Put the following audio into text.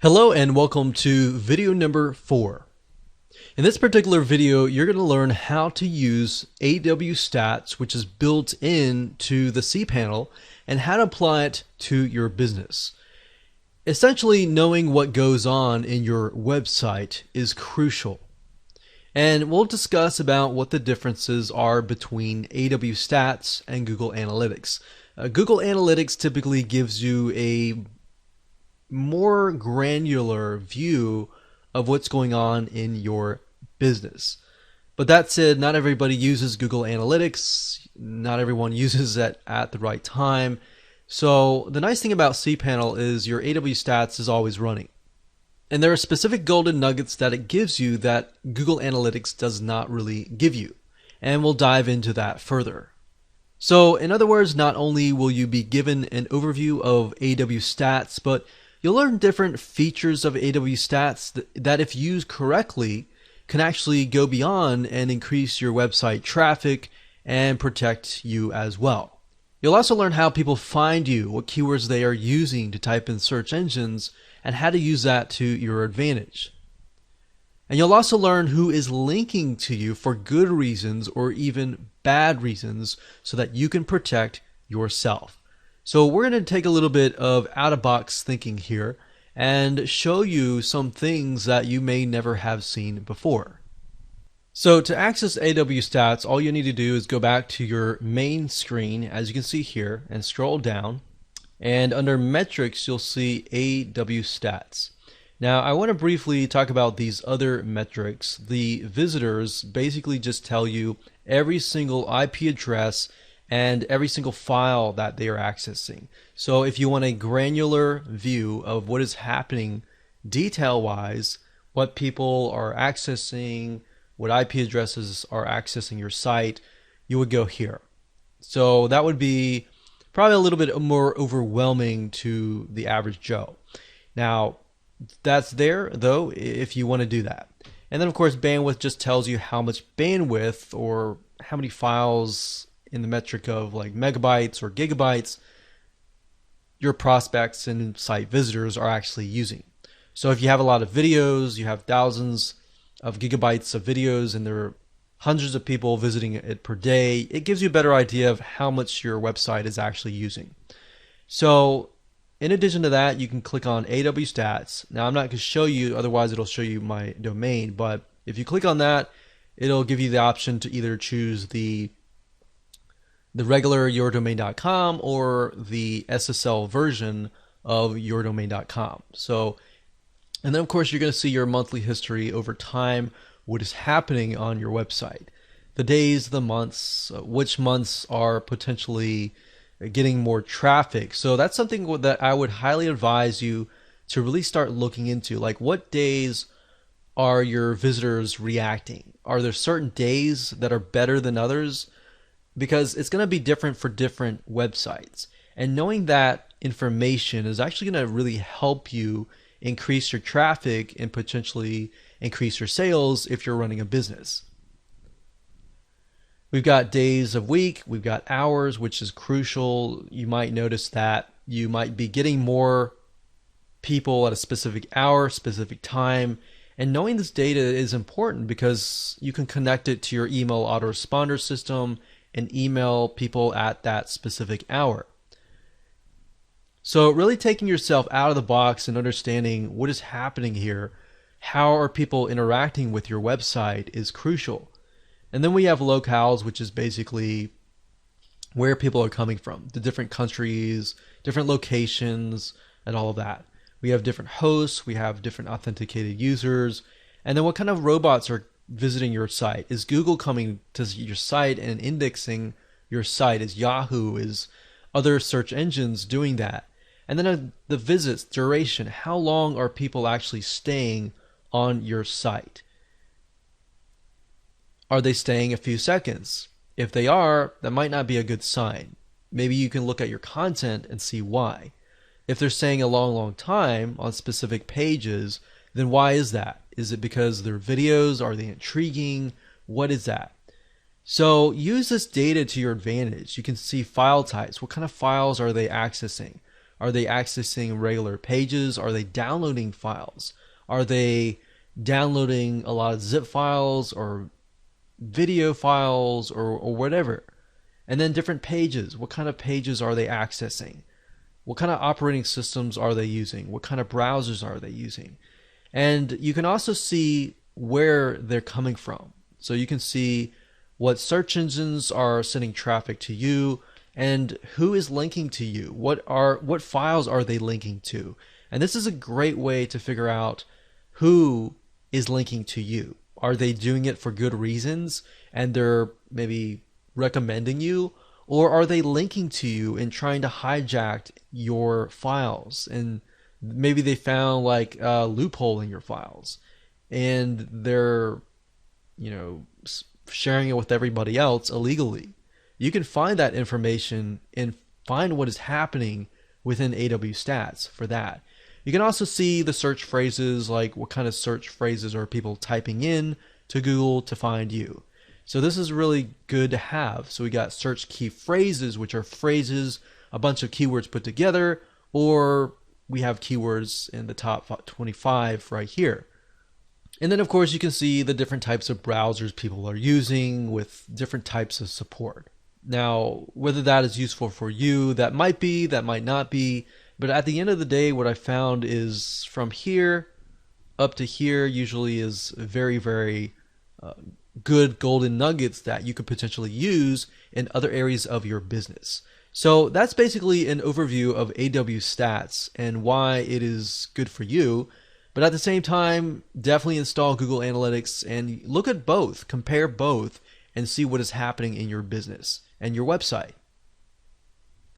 Hello and welcome to video number 4. In this particular video, you're going to learn how to use AWP Stats, which is built into the cPanel, and how to apply it to your business. Essentially, knowing what goes on in your website is crucial. And we'll discuss about what the differences are between AWP Stats and Google Analytics. Google Analytics typically gives you a more granular view of what's going on in your business. But that said, not everybody uses Google Analytics. Not everyone uses it at the right time. So the nice thing about cPanel is your AWP Stats is always running. And there are specific golden nuggets that it gives you that Google Analytics does not really give you. And we'll dive into that further. So in other words, not only will you be given an overview of AWP Stats, but you'll learn different features of AWP Stats that if used correctly can actually go beyond and increase your website traffic and protect you as well. You'll also learn how people find you, what keywords they are using to type in search engines, and how to use that to your advantage. And you'll also learn who is linking to you for good reasons or even bad reasons so that you can protect yourself. So we're going to take a little bit of out-of-box thinking here and show you some things that you may never have seen before. So to access AWP Stats, all you need to do is go back to your main screen, as you can see here, and scroll down. And under Metrics, you'll see AWP Stats. Now, I want to briefly talk about these other metrics. The visitors basically just tell you every single IP address and every single file that they are accessing. So if you want a granular view of what is happening detail-wise, what people are accessing, what IP addresses are accessing your site, you would go here. So that would be probably a little bit more overwhelming to the average Joe. Now, that's there though if you want to do that. And then of course bandwidth just tells you how much bandwidth or how many files in the metric of like megabytes or gigabytes your prospects and site visitors are actually using. So if you have a lot of videos, you have thousands of gigabytes of videos and there are hundreds of people visiting it per day, it gives you a better idea of how much your website is actually using. So in addition to that, you can click on AWP Stats. Now I'm not going to show you, otherwise it'll show you my domain, but if you click on that, it'll give you the option to either choose the regular yourdomain.com or the SSL version of yourdomain.com. So, and then of course you're going to see your monthly history over time, what is happening on your website. The days, the months, which months are potentially getting more traffic. So that's something that I would highly advise you to really start looking into. Like what days are your visitors reacting? Are there certain days that are better than others? Because it's going to be different for different websites. And knowing that information is actually going to really help you increase your traffic and potentially increase your sales if you're running a business. We've got days of week, we've got hours, which is crucial. You might notice that you might be getting more people at a specific hour, specific time. And knowing this data is important because you can connect it to your email autoresponder system and email people at that specific hour. So really taking yourself out of the box and understanding what is happening here, how are people interacting with your website is crucial. And then we have locales, which is basically where people are coming from, the different countries, different locations, and all of that. We have different hosts, we have different authenticated users, and then what kind of robots are visiting your site. Is Google coming to your site and indexing your site? Is Yahoo, is other search engines doing that? And then the visits, duration, how long are people actually staying on your site? Are they staying a few seconds? If they are, that might not be a good sign. Maybe you can look at your content and see why. If they're staying a long time on specific pages, then why is that? Is it because their videos? Are they intriguing? What is that? So use this data to your advantage. You can see file types. What kind of files are they accessing? Are they accessing regular pages? Are they downloading files? Are they downloading a lot of zip files or video files or whatever? And then different pages. What kind of pages are they accessing? What kind of operating systems are they using? What kind of browsers are they using? And you can also see where they're coming from. So you can see what search engines are sending traffic to you and who is linking to you. What files are they linking to? And this is a great way to figure out who is linking to you. Are they doing it for good reasons and they're maybe recommending you? Or are they linking to you and trying to hijack your files? And maybe they found like a loophole in your files and they're, sharing it with everybody else illegally. You can find that information and find what is happening within AWP Stats for that. You can also see the search phrases, like what kind of search phrases are people typing in to Google to find you. So this is really good to have. So we got search key phrases, which are phrases, a bunch of keywords put together, or we have keywords in the top 25 right here. And then of course you can see the different types of browsers people are using with different types of support. Now, whether that is useful for you, that might be, that might not be. But at the end of the day, what I found is from here up to here usually is very, very good golden nuggets that you could potentially use in other areas of your business. So that's basically an overview of AWP Stats and why it is good for you. But at the same time, definitely install Google Analytics and look at both, compare both, and see what is happening in your business and your website.